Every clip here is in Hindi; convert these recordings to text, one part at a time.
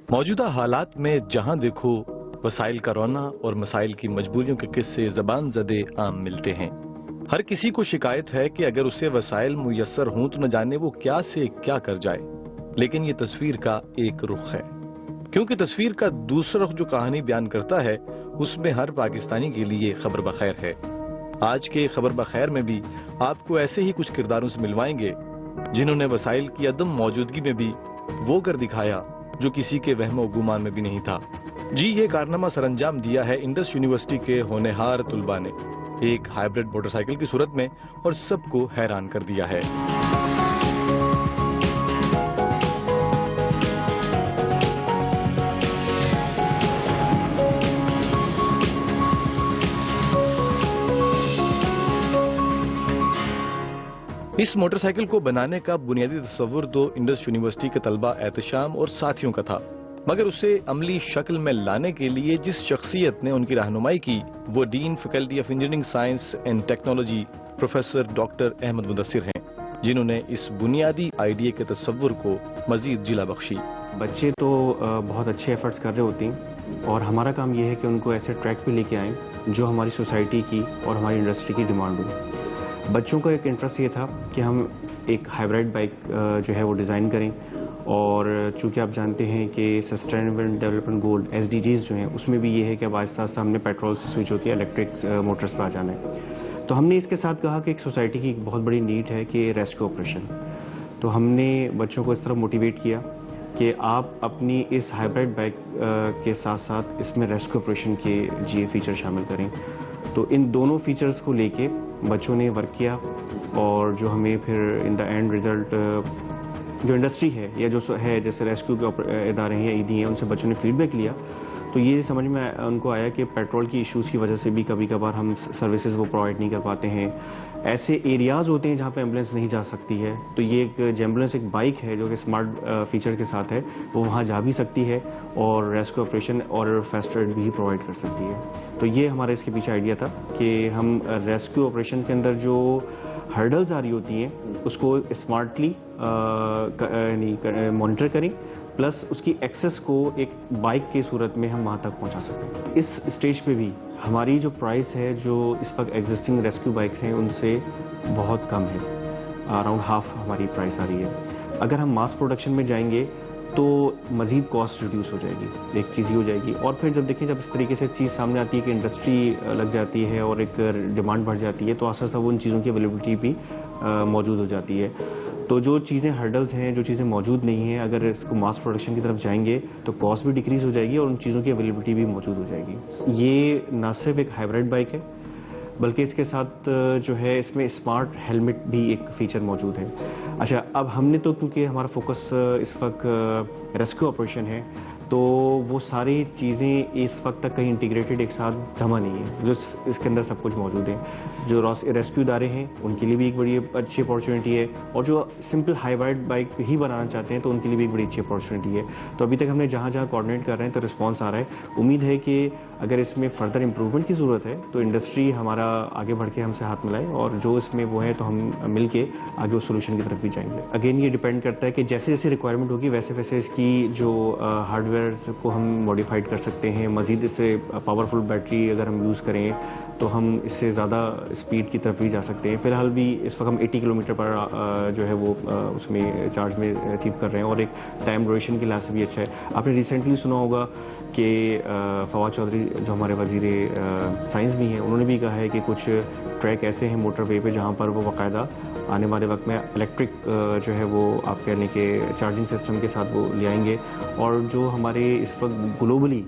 मौजूदा हालात में जहां देखो वसाइल का रोना और मसाइल की मजबूरियों के किस्से जबान जदे आम मिलते हैं। हर किसी को शिकायत है कि अगर उसे वसाइल मुयस्सर हों तो न जाने वो क्या से क्या कर जाए। लेकिन ये तस्वीर का एक रुख है, क्योंकि तस्वीर का दूसरा रुख जो कहानी बयान करता है उसमें हर पाकिस्तानी के लिए खबर बखैर है। आज के खबर बखैर में भी आपको ऐसे ही कुछ किरदारों से मिलवाएंगे जिन्होंने वसाइल की अदम मौजूदगी में भी वो कर दिखाया जो किसी के वहमो गुमान में भी नहीं था। जी, ये कारनामा सरअंजाम दिया है इंडस यूनिवर्सिटी के होनहार तुलबा ने एक हाइब्रिड मोटरसाइकिल की सूरत में, और सबको हैरान कर दिया है। इस मोटरसाइकिल को बनाने का बुनियादी तस्वुर तो इंडस यूनिवर्सिटी के तलबा एहतशाम और साथियों का था, मगर उसे अमली शक्ल में लाने के लिए जिस शख्सियत ने उनकी रहनुमाई की वो dean faculty of engineering science and technology professor doctor Ahmad Mudassir हैं, जिन्होंने इस बुनियादी आइडिया के तस्वुर को मजीद जिला बख्शी। बच्चे तो बहुत अच्छे एफर्ट्स कर रहे होते हैं और हमारा काम ये है कि उनको ऐसे ट्रैक पे लेके आएँ जो हमारी सोसाइटी की और हमारी इंडस्ट्री की डिमांड हो। बच्चों का एक इंटरेस्ट ये था कि हम एक हाइब्रिड बाइक जो है वो डिज़ाइन करें, और चूंकि आप जानते हैं कि सस्टेनेबल डेवलपमेंट गोल SDGs जो हैं उसमें भी ये है कि अब आहिस्ता आहिस्ता हमने पेट्रोल से स्विच होकर इलेक्ट्रिक मोटर्स पर आ जाना है। तो हमने इसके साथ कहा कि एक सोसाइटी की एक बहुत बड़ी नीड है कि रेस्क्यू ऑपरेशन। तो हमने बच्चों को इस तरह मोटिवेट किया कि आप अपनी इस हाइब्रिड बाइक के साथ साथ इसमें रेस्क्यू ऑपरेशन के ये फीचर शामिल करें। तो इन दोनों फीचर्स को लेके बच्चों ने वर्क किया, और जो हमें फिर इन द एंड रिजल्ट जो इंडस्ट्री है या जो है जैसे रेस्क्यू के इदारे हैं या ईडी हैं उनसे बच्चों ने फीडबैक लिया, तो ये समझ में उनको आया कि पेट्रोल की इश्यूज़ की वजह से भी कभी कभार हम सर्विसेज वो प्रोवाइड नहीं कर पाते हैं। ऐसे एरियाज़ होते हैं जहाँ पे एम्बुलेंस नहीं जा सकती है, तो ये एक एम्बुलेंस एक बाइक है जो कि स्मार्ट फीचर के साथ है, वो वहाँ जा भी सकती है और रेस्क्यू ऑपरेशन और फास्ट एड भी प्रोवाइड कर सकती है। तो ये हमारे इसके पीछे आइडिया था कि हम रेस्क्यू ऑपरेशन के अंदर जो हर्डल्स आ रही होती हैं उसको स्मार्टली मॉनिटर करें, प्लस उसकी एक्सेस को एक बाइक की सूरत में हम वहाँ तक पहुँचा सकें। इस स्टेज पे भी हमारी जो प्राइस है जो इस वक्त एग्जिस्टिंग रेस्क्यू बाइक हैं उनसे बहुत कम है, अराउंड हाफ हमारी प्राइस आ रही है। अगर हम मास प्रोडक्शन में जाएंगे तो मज़ीद कॉस्ट रिड्यूस हो जाएगी, एक चीज़ ही हो जाएगी। और फिर जब देखें जब इस तरीके से चीज़ सामने आती है कि इंडस्ट्री लग जाती है और एक डिमांड बढ़ जाती है, तो आस्ता आस्ता वो उन चीज़ों की अवेलेबिलिटी भी मौजूद हो जाती है। तो जो चीज़ें हर्डल्स हैं, जो चीज़ें मौजूद नहीं हैं, अगर इसको मास प्रोडक्शन की तरफ जाएंगे तो कॉस्ट भी डिक्रीज़ हो जाएगी और उन चीज़ों की अवेलेबिलिटी भी मौजूद हो जाएगी। ये ना सिर्फ एक हाइब्रिड बाइक है बल्कि इसके साथ जो है इसमें स्मार्ट हेलमेट भी एक फीचर मौजूद है। अच्छा, अब हमने तो क्योंकि हमारा फोकस इस वक्त रेस्क्यू ऑपरेशन है, तो वो सारी चीज़ें इस वक्त तक कहीं इंटीग्रेटेड एक साथ जमा नहीं है, जो इसके अंदर सब कुछ मौजूद है। जो रेस्क्यू इदारे हैं उनके लिए भी एक बड़ी अच्छी अपॉर्चुनिटी है, और जो सिंपल हाइब्रिड बाइक ही बनाना चाहते हैं तो उनके लिए भी एक बड़ी अच्छी अपॉर्चुनिटी है। तो अभी तक हमने जहाँ जहाँ कोऑर्डिनेट कर रहे हैं तो रिस्पॉन्स आ रहा है। उम्मीद है कि अगर इसमें फर्दर इंप्रूवमेंट की ज़रूरत है तो इंडस्ट्री हमारा आगे बढ़ के हमसे हाथ मिलाए, और जो इसमें वो है तो हम मिल के आगे उस सोल्यूशन की तरफ भी जाएंगे। अगेन ये डिपेंड करता है कि जैसे जैसे रिक्वायरमेंट होगी वैसे वैसे इसकी जो हार्डवेयर को हम मॉडिफाइड कर सकते हैं। मज़ीद इससे पावरफुल बैटरी अगर हम यूज़ करें तो हम इससे ज़्यादा स्पीड की तरफ भी जा सकते हैं। फिलहाल भी इस वक्त हम 80 किलोमीटर पर जो है वो उसमें चार्ज में अचीव कर रहे हैं, और एक टाइम ड्यूरेशन के लिहाज से भी अच्छा है। आपने रिसेंटली सुना होगा कि फवाद चौधरी जो हमारे वजीर साइंस भी हैं, उन्होंने भी कहा है कि कुछ ट्रैक ऐसे हैं मोटरवे पे जहाँ पर वो बाकायदा आने वाले वक्त में इलेक्ट्रिक जो है वो आप कह लें कि चार्जिंग सिस्टम के साथ वो ले आएंगे। और जो हमारे इस वक्त ग्लोबली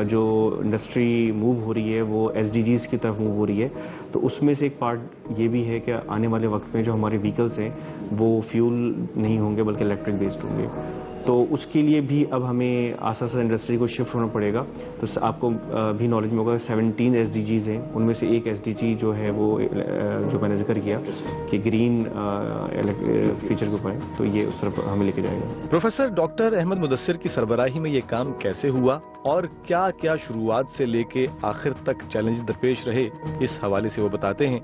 जो इंडस्ट्री मूव हो रही है वो SDGs की तरफ मूव हो रही है, तो उसमें से एक पार्ट ये भी है कि आने वाले वक्त में जो हमारे व्हीकल्स हैं वो फ्यूल नहीं होंगे बल्कि इलेक्ट्रिक बेस्ड होंगे। तो उसके लिए भी अब हमें आस्ता आस्ता इंडस्ट्री को शिफ्ट होना पड़ेगा। तो आपको भी नॉलेज में होगा 17 SDGs हैं, उनमें से एक SDG जो है वो जो मैंने जिक्र किया कि ग्रीन फीचर के ऊपर है, तो ये उस तरफ हमें लेके जाएगा। प्रोफेसर डॉक्टर अहमद मुदस्सिर की सरबराही में ये काम कैसे हुआ और क्या क्या शुरुआत से लेके आखिर तक चैलेंज दरपेश रहे, इस हवाले से वो बताते हैं।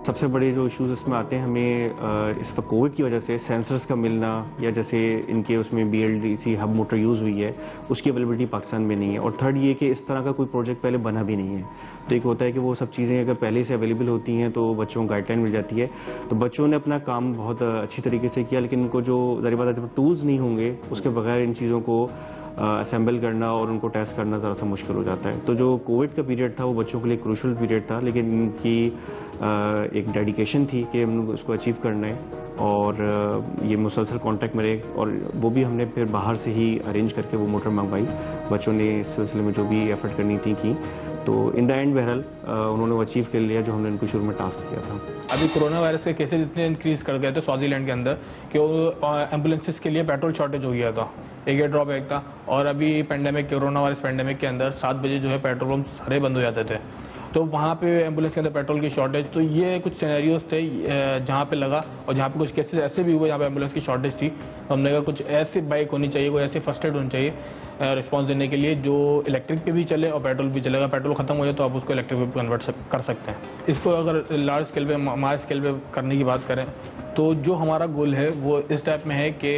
सबसे बड़े जो इश्यूज इसमें आते हैं हमें इस पर कोविड की वजह से सेंसर्स का मिलना, या जैसे इनके उसमें BLDC हब मोटर यूज़ हुई है उसकी अवेलेबिलिटी पाकिस्तान में नहीं है। और थर्ड ये कि इस तरह का कोई प्रोजेक्ट पहले बना भी नहीं है। तो एक होता है कि वो सब चीज़ें अगर पहले से अवेलेबल होती हैं तो बच्चों को गाइडलाइन मिल जाती है। तो बच्चों ने अपना काम बहुत अच्छी तरीके से किया, लेकिन उनको जो ज़ाहिर बात है टूल्स नहीं होंगे उसके बगैर इन चीज़ों को असेंबल करना और उनको टेस्ट करना ज़रा सा मुश्किल हो जाता है। तो जो कोविड का पीरियड था वो बच्चों के लिए क्रूशल पीरियड था, लेकिन इनकी एक डेडिकेशन थी कि हम लोग उसको अचीव करना है। और ये मुसलसल कांटेक्ट में रहे, और वो भी हमने फिर बाहर से ही अरेंज करके वो मोटर मंगवाई। बच्चों ने इस सिलसिले में जो भी एफर्ट करनी थी की। तो इन द एंड बहरहाल उन्होंने वो अचीव कर लिया जो हमने उनको शुरू में टास्क किया था। अभी कोरोना वायरस के केसेस इतने इंक्रीज कर गए थे स्वाजीलैंड के अंदर कि वो एम्बुलेंसेस के लिए पेट्रोल शॉर्टेज हो गया था। एक ये ड्रॉबैक था। और अभी पेंडेमिक, कोरोना वायरस पेंडेमिक के अंदर 7 बजे जो है पेट्रोल पंप सारे बंद हो जाते थे, तो वहाँ पे एम्बुलेंस के अंदर पेट्रोल की शॉर्टेज। तो ये कुछ सिनेरियोज थे जहाँ पे लगा, और जहाँ पे कुछ केसेस ऐसे भी हुए जहाँ पे एम्बुलेंस की शॉर्टेज थी। तो हमने कहा कुछ ऐसी बाइक होनी चाहिए, कोई ऐसी फर्स्ट एड होनी चाहिए रिस्पांस देने के लिए जो इलेक्ट्रिक पे भी चले और पेट्रोल भी चलेगा। पेट्रोल खत्म हो जाए तो आप उसको इलेक्ट्रिक पे कन्वर्ट कर सकते हैं। इसको अगर लार्ज स्केल पे, मास स्केल पे करने की बात करें तो जो हमारा गोल है वो इस टाइप में है कि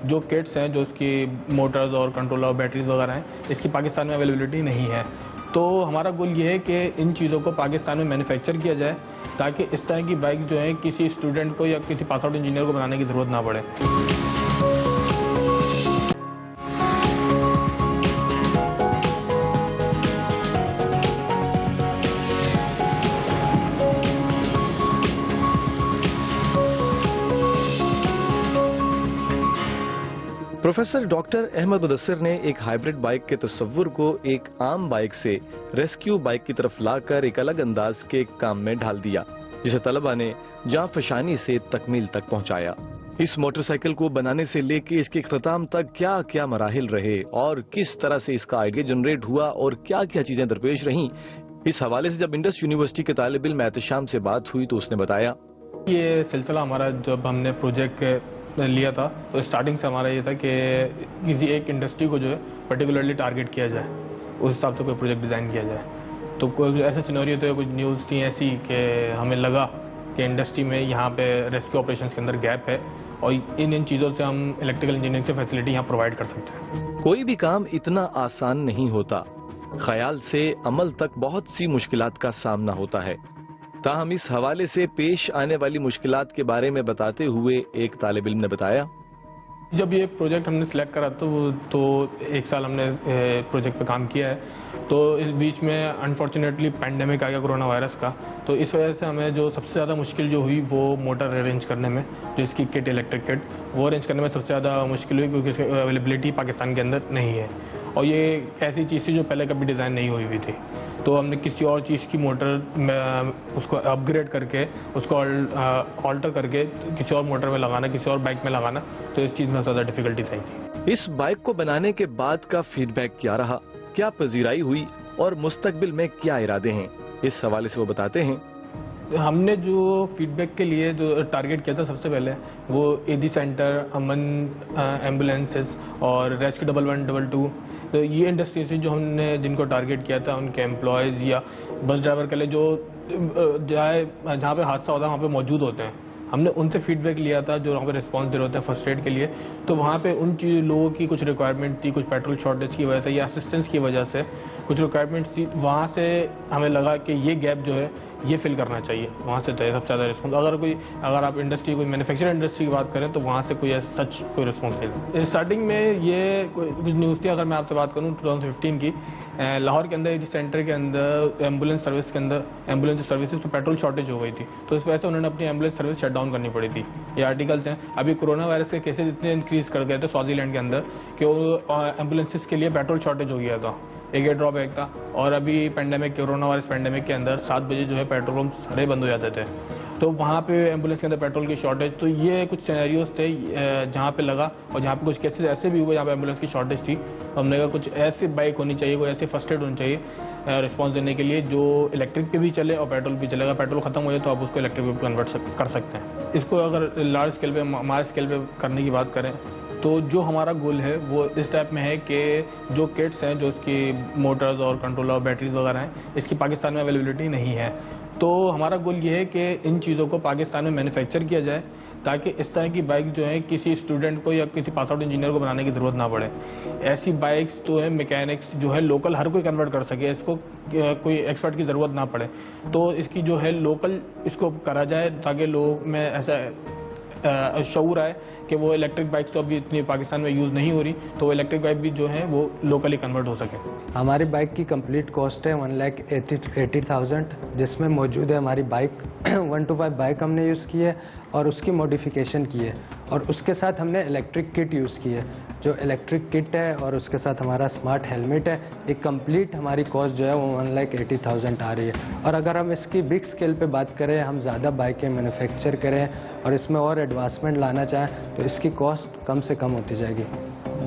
जो किट्स हैं, जो उसकी मोटर्स और कंट्रोलर और बैटरीज वगैरह हैं, इसकी पाकिस्तान में अवेलेबिलिटी नहीं है। तो हमारा गोल ये है कि इन चीज़ों को पाकिस्तान में मैन्युफैक्चर किया जाए, ताकि इस तरह की बाइक जो है किसी स्टूडेंट को या किसी पास आउट इंजीनियर को बनाने की ज़रूरत ना पड़े। प्रोफेसर डॉक्टर अहमद मुदस्सिर ने एक हाइब्रिड बाइक के तस्वुर को एक आम बाइक से रेस्क्यू बाइक की तरफ लाकर एक अलग अंदाज के काम में ढाल दिया, जिसे तलबा ने जां फशानी से तकमील तक पहुंचाया। इस मोटरसाइकिल को बनाने से लेकर इसके इख्तिताम तक क्या क्या मराहिल रहे और किस तरह से इसका आइडिया जनरेट हुआ और क्या क्या चीजें दरपेश रहीं, इस हवाले से जब इंडस यूनिवर्सिटी के तालिब इल्म एहतशाम से बात हुई तो उसने बताया। ये सिलसिला हमारा जब हमने प्रोजेक्ट लिया था तो स्टार्टिंग से हमारा ये था कि किसी एक इंडस्ट्री को जो है पर्टिकुलरली टारगेट किया जाए, उस हिसाब से कोई प्रोजेक्ट डिज़ाइन किया जाए। तो कोई ऐसे सिनेरियो थे, कुछ न्यूज़ थी ऐसी कि हमें लगा कि इंडस्ट्री में यहाँ पे रेस्क्यू ऑपरेशंस के अंदर गैप है और इन चीज़ों से हम इलेक्ट्रिकल इंजीनियरिंग से फैसिलिटी यहाँ प्रोवाइड कर सकते हैं। कोई भी काम इतना आसान नहीं होता, ख्याल से अमल तक बहुत सी मुश्किलात का सामना होता है। ताहम इस हवाले से पेश आने वाली मुश्किलात के बारे में बताते हुए एक तालिब इल्म ने बताया, जब ये प्रोजेक्ट हमने सिलेक्ट करा तो 1 साल हमने प्रोजेक्ट पे काम किया है। तो इस बीच में अनफॉर्चुनेटली पैंडेमिक आ गया कोरोना वायरस का। तो इस वजह से हमें जो सबसे ज़्यादा मुश्किल जो हुई वो मोटर अरेंज करने में, जो इसकी किट, इलेक्ट्रिक किट, वो अरेंज करने में सबसे ज़्यादा मुश्किल हुई, क्योंकि इसकी अवेलेबिलिटी पाकिस्तान के अंदर नहीं है। और ये ऐसी चीज़ थी जो पहले कभी डिज़ाइन नहीं हुई हुई थी। तो हमने किसी और चीज़ की मोटर उसको अपग्रेड करके, उसको ऑल्टर करके किसी और मोटर में लगाना, किसी और बाइक में लगाना, तो इस चीज़ में ज़्यादा डिफिकल्टी थी। इस बाइक को बनाने के बाद का फीडबैक क्या रहा, क्या पजीराई हुई और मुस्तकबिल में क्या इरादे हैं, इस हवाले से वो बताते हैं। हमने जो फीडबैक के लिए जो टारगेट किया था सबसे पहले वो एडी सेंटर, अमन एम्बुलेंसेस और रेस्क्यू 1112, तो ये इंडस्ट्री से जो हमने जिनको टारगेट किया था उनके एम्प्लॉयज़ या बस ड्राइवर के लिए जो जहाँ पे हादसा होता है वहाँ पे मौजूद होते हैं, हमने उनसे फीडबैक लिया था जो वहाँ पे रिस्पॉन्स दे रहे होते हैं फर्स्ट एड के लिए। तो वहाँ पे उन लोगों की कुछ रिक्वायरमेंट थी, कुछ पेट्रोल शॉर्टेज की वजह से या असिस्टेंस की वजह से कुछ रिक्वायरमेंट्स थी। वहाँ से हमें लगा कि ये गैप जो है ये फिल करना चाहिए, वहाँ से चाहिए सबसे ज़्यादा रिस्पॉन्स। अगर आप इंडस्ट्री, कोई मैन्युफैक्चरिंग इंडस्ट्री की बात करें तो वहाँ से कोई सच कोई रिस्पॉन्स नहीं। स्टार्टिंग में ये कुछ न्यूज़ थी, अगर मैं आपसे बात करूँ 2015 की, लाहौर के अंदर एडी सेंटर के अंदर एम्बुलेंस सर्विस के अंदर एम्बुलेंस सर्विसेज तो पेट्रोल शॉर्टेज हो गई थी, तो इस वजह से उन्होंने अपनी एम्बुलेंस सर्विस शट डाउन करनी पड़ी थी। ये आर्टिकल्स हैं। अभी कोरोना वायरस के केसेस इतने इंक्रीज कर गए थे स्वाजीलैंड के अंदर कि एम्बुलेंसेज के लिए पेट्रोल शॉर्टेज हो गया था। एक ये ड्रॉबैक था। और अभी पेंडेमिक, कोरोना वायरस पेंडेमिक के अंदर 7 बजे जो है पेट्रोल पंप सारे बंद हो जाते थे, तो वहाँ पे एम्बुलेंस के अंदर पेट्रोल की शॉर्टेज। तो ये कुछ सिनेरियोज थे जहाँ पे लगा, और जहाँ पे कुछ केसेस ऐसे भी हुए जहाँ पे एम्बुलेंस की शॉर्टेज थी। तो हमने कहा कुछ ऐसी बाइक होनी चाहिए, कोई ऐसी फर्स्ट एड होनी चाहिए रिस्पांस देने के लिए जो इलेक्ट्रिक पे भी चले और पेट्रोल भी चलेगा। पेट्रोल खत्म हो जाए तो आप उसको इलेक्ट्रिक पे कन्वर्ट कर सकते हैं। इसको अगर लार्ज स्केल पे, मास स्केल पे करने की बात करें तो जो हमारा गोल है वो इस टाइप में है कि जो किट्स हैं, जो इसकी मोटर्स और कंट्रोलर, बैटरीज वगैरह हैं, इसकी पाकिस्तान में अवेलेबिलिटी नहीं है। तो हमारा गोल ये है कि इन चीज़ों को पाकिस्तान में मैन्युफैक्चर किया जाए, ताकि इस तरह की बाइक जो है किसी स्टूडेंट को या किसी पास आउट इंजीनियर को बनाने की ज़रूरत ना पड़े। ऐसी बाइक्स जो है मैकेनिक्स जो है लोकल हर कोई कन्वर्ट कर सके, इसको कोई एक्सपर्ट की ज़रूरत ना पड़े। तो इसकी जो है लोकल इसको करा जाए, ताकि लोग में ऐसा शऊर आए कि वो इलेक्ट्रिक बाइक्स तो अभी इतनी पाकिस्तान में यूज़ नहीं हो रही, तो वो इलेक्ट्रिक बाइक भी जो है वो लोकली कन्वर्ट हो सके। हमारी बाइक की कंप्लीट कॉस्ट है 1,80,000, जिसमें मौजूद है हमारी बाइक 125 बाइक हमने यूज़ की है और उसकी मॉडिफिकेशन की है, और उसके साथ हमने इलेक्ट्रिक किट यूज़ की है। जो इलेक्ट्रिक किट है और उसके साथ हमारा स्मार्ट हेलमेट है, एक कंप्लीट हमारी कॉस्ट जो है वो 1,80,000 आ रही है। और अगर हम इसकी बिग स्केल पे बात करें, हम ज़्यादा बाइकें मैन्युफैक्चर करें और इसमें और एडवांसमेंट लाना चाहें, तो इसकी कॉस्ट कम से कम होती जाएगी।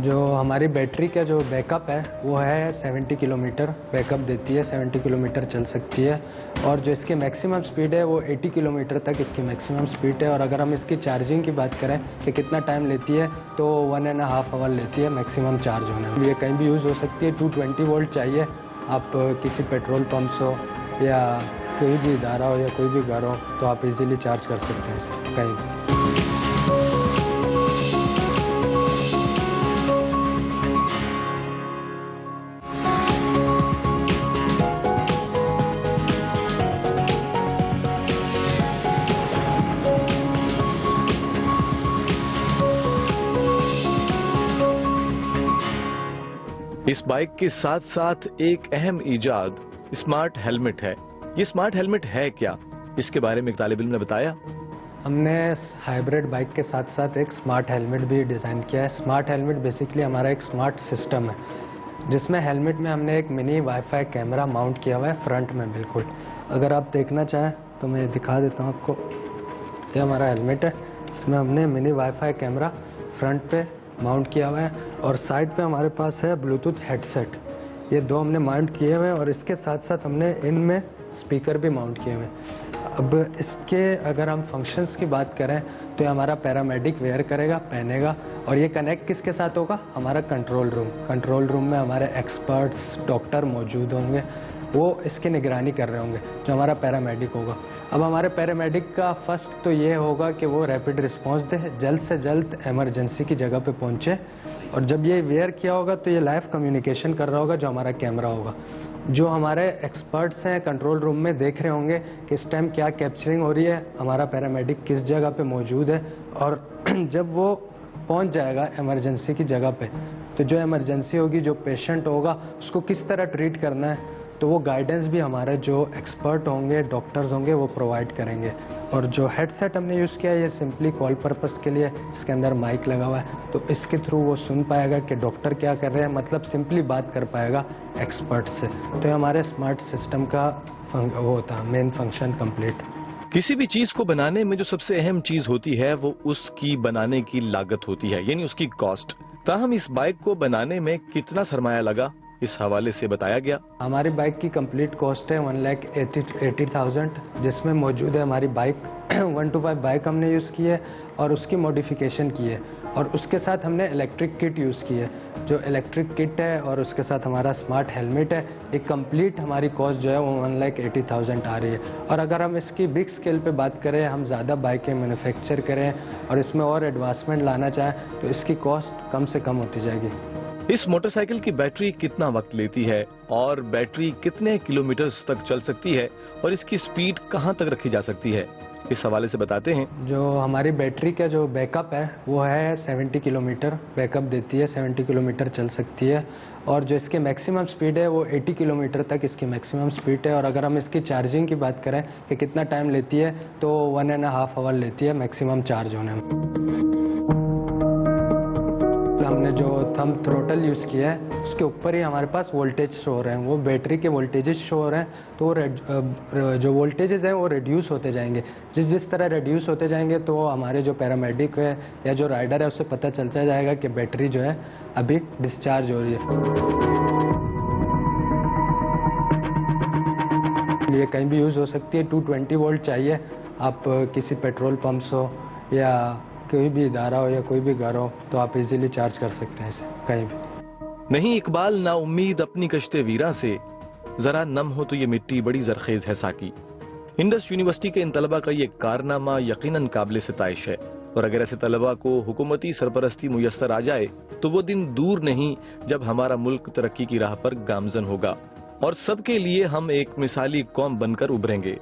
जो हमारी बैटरी का जो बैकअप है वो है 70 किलोमीटर बैकअप देती है, 70 किलोमीटर चल सकती है। और जो इसकी मैक्सिमम स्पीड है वो 80 किलोमीटर तक इसकी मैक्सिमम स्पीड है। और अगर हम इसकी चार्जिंग की बात करें कि कितना टाइम लेती है, तो 1.5 आवर लेती है मैक्सिमम चार्ज होने में। ये कहीं भी यूज़ हो सकती है। 220 वोल्ट चाहिए, आप किसी पेट्रोल पंप हो या कोई भी इदारा हो या कोई भी घर हो, तो आप इजीली चार्ज कर सकते हैं कहीं भी। इस बाइक के साथ साथ एक अहम ईजाद स्मार्ट हेलमेट है। ये स्मार्ट हेलमेट है क्या, इसके बारे में एक तालिब इल्म ने बताया। हमने हाइब्रिड बाइक के साथ साथ एक स्मार्ट हेलमेट भी डिज़ाइन किया है। स्मार्ट हेलमेट बेसिकली हमारा एक स्मार्ट सिस्टम है, जिसमें हेलमेट में हमने एक मिनी वाईफाई कैमरा माउंट किया हुआ है फ्रंट में। बिल्कुल, अगर आप देखना चाहें तो मैं दिखा देता हूँ आपको। ये हमारा हेलमेट है, इसमें हमने मिनी वाईफाई कैमरा फ्रंट पे माउंट किया हुआ है, और साइड पे हमारे पास है ब्लूटूथ हेडसेट। ये दो हमने माउंट किए हुए हैं, और इसके साथ साथ हमने इनमें स्पीकर भी माउंट किए हुए हैं। अब इसके अगर हम फंक्शंस की बात करें, तो ये हमारा पैरामेडिक वेयर करेगा, पहनेगा, और ये कनेक्ट किसके साथ होगा, हमारा कंट्रोल रूम। कंट्रोल रूम में हमारे एक्सपर्ट्स डॉक्टर मौजूद होंगे, वो इसकी निगरानी कर रहे होंगे, जो हमारा पैरामेडिक होगा। अब हमारे पैरामेडिक का फर्स्ट तो ये होगा कि वो रैपिड रिस्पांस दे, जल्द से जल्द इमरजेंसी की जगह पे पहुंचे। और जब ये वेयर किया होगा तो ये लाइव कम्युनिकेशन कर रहा होगा, जो हमारा कैमरा होगा। जो हमारे एक्सपर्ट्स हैं कंट्रोल रूम में देख रहे होंगे कि इस टाइम क्या कैप्चरिंग हो रही है, हमारा पैरामेडिक किस जगह पे मौजूद है, और जब वो पहुंच जाएगा इमरजेंसी की जगह पे, तो जो इमरजेंसी होगी, जो पेशेंट होगा, उसको किस तरह ट्रीट करना है, तो वो गाइडेंस भी हमारे जो एक्सपर्ट होंगे, डॉक्टर्स होंगे, वो प्रोवाइड करेंगे। और जो हेडसेट हमने यूज़ किया है, ये सिंपली कॉल पर्पस के लिए, इसके अंदर माइक लगा हुआ है, तो इसके थ्रू वो सुन पाएगा कि डॉक्टर क्या कर रहे हैं, मतलब सिंपली बात कर पाएगा एक्सपर्ट से। तो ये हमारे स्मार्ट सिस्टम का वो होता है मेन फंक्शन कंप्लीट। किसी भी चीज को बनाने में जो सबसे अहम चीज होती है वो उसकी बनाने की लागत होती है, यानी उसकी कॉस्ट। ताहम इस बाइक को बनाने में कितना सरमाया लगा, इस हवाले से बताया गया। हमारी बाइक की कंप्लीट कॉस्ट है 1,80,000, जिसमें मौजूद है हमारी बाइक 125 बाइक हमने यूज़ की है और उसकी मॉडिफिकेशन की है, और उसके साथ हमने इलेक्ट्रिक किट यूज़ की है। जो इलेक्ट्रिक किट है और उसके साथ हमारा स्मार्ट हेलमेट है, एक कंप्लीट हमारी कॉस्ट जो है वो 1,80,000 आ रही है। और अगर हम इसकी बिग स्केल पे बात करें, हम ज़्यादा बाइकें मैन्युफैक्चर करें और इसमें और एडवांसमेंट लाना चाहें, तो इसकी कॉस्ट कम से कम होती जाएगी। इस मोटरसाइकिल की बैटरी कितना वक्त लेती है और बैटरी कितने किलोमीटर तक चल सकती है और इसकी स्पीड कहां तक रखी जा सकती है, इस हवाले से बताते हैं। जो हमारी बैटरी का जो बैकअप है वो है 70 किलोमीटर बैकअप देती है, 70 किलोमीटर चल सकती है। और जो इसकी मैक्सिमम स्पीड है वो 80 किलोमीटर तक इसकी मैक्सिमम स्पीड है। और अगर हम इसकी चार्जिंग की बात करें कि कितना टाइम लेती है, तो 1.5 आवर लेती है मैक्सिमम चार्ज होने में। हमने जो थंब थ्रोटल यूज़ किया है, उसके ऊपर ही हमारे पास वोल्टेज शो हो रहे हैं, वो बैटरी के वोल्टेजेस शो हो रहे हैं, तो वो जो वोल्टेजेस हैं वो रिड्यूस होते जाएंगे। जिस तरह रिड्यूस होते जाएंगे, तो हमारे जो पैरामेडिक है या जो राइडर है उससे पता चलता जाएगा कि बैटरी जो है अभी डिस्चार्ज हो रही है। ये कहीं भी यूज़ हो सकती है। 220 वोल्ट चाहिए, आप किसी पेट्रोल पंप्स हो या कोई भी इदारा हो या कोई भी घर हो तो आप इजीली चार्ज कर सकते हैं इसे कहीं भी। नहीं इकबाल ना उम्मीद अपनी कश्ते वीरा से, जरा नम हो तो ये मिट्टी बड़ी जरखेज है साकी। इंडस यूनिवर्सिटी के इन तलबा का ये कारनामा यकीनन काबिल सिताइश है, और अगर ऐसे तलबा को हुकूमती सरपरस्ती मुयस्सर आ जाए तो वो दिन दूर नहीं जब हमारा मुल्क तरक्की की राह पर गामजन होगा और सबके लिए हम एक मिसाली कौम बनकर उभरेंगे।